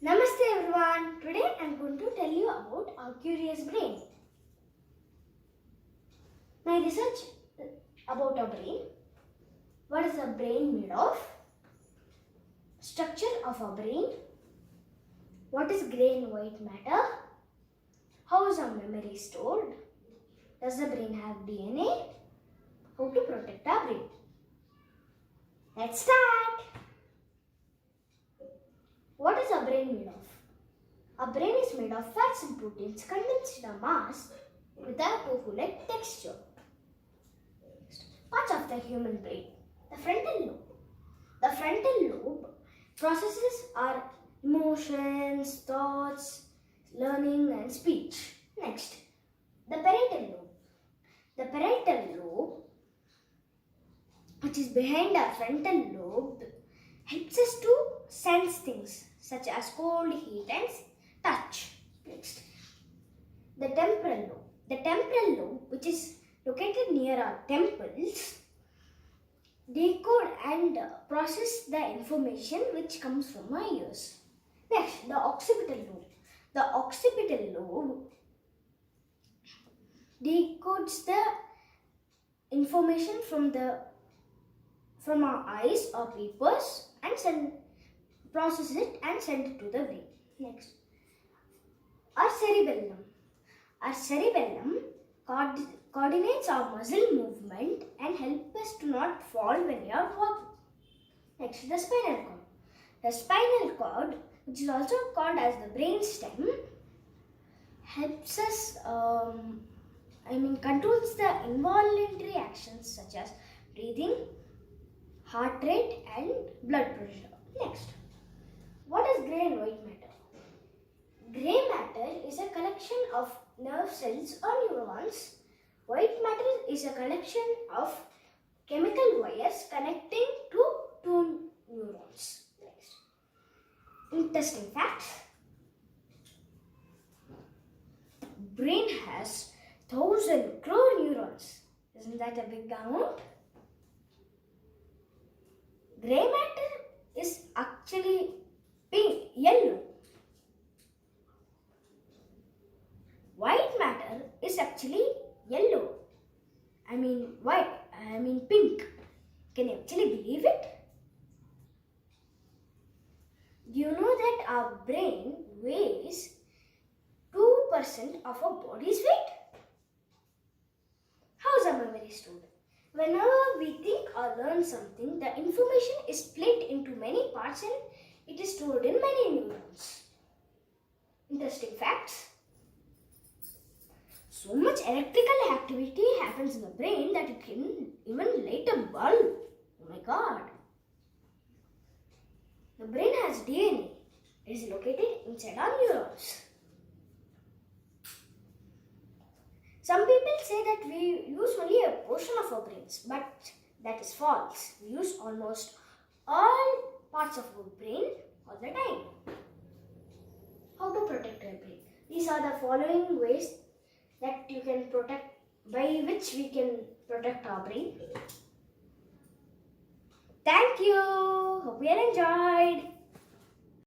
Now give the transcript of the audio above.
Namaste everyone. Today I am going to tell you about our curious brain. My research about our brain. What is the brain made of? Structure of our brain. What is grey and white matter? How is our memory stored? Does the brain have DNA? How to protect our brain? Let's start. What is our brain made of? Our brain is made of fats and proteins condensed in a mass with a tofu-like texture. Parts of the human brain. The frontal lobe. The frontal lobe processes our emotions, thoughts, learning and speech. Next, the parietal lobe. The parietal lobe, which is behind our frontal lobe, helps us to sense things such as cold, heat and touch. Next, the temporal lobe. The temporal lobe, which is located near our temples, decode and process the information which comes from our ears. Next, the occipital lobe. The occipital lobe decodes the information from our eyes or papers and process it and send it to the brain. Next, our cerebellum. Our cerebellum coordinates our muscle movement and help us to not fall when we are walking. Next, the spinal cord. The spinal cord, which is also called as the brain stem, helps us, controls the involuntary actions such as breathing, heart rate and blood pressure. Next, what is grey and white matter? Grey matter is a collection of nerve cells or neurons. White matter is a collection of chemical wires connecting to two neurons. Next, interesting facts. Brain has 1,000 crore neurons. Isn't that a big amount? Grey matter is actually yellow. White matter is actually yellow. Pink. Can you actually believe it? Do you know that our brain weighs 2% of our body's weight? How is our memory stored? Whenever we think or learn something, the information is split into many parts and it is stored in many neurons. Interesting facts. So much electrical activity happens in the brain that it can even light a bulb. Oh my God. The brain has DNA. It is located inside our neurons. Some people say that we use only a portion of our brains, but that is false. We use almost all parts of our brain all the time. How to protect our brain? These are the following ways that you can protect, by which we can protect our brain. Thank you. Hope you enjoyed.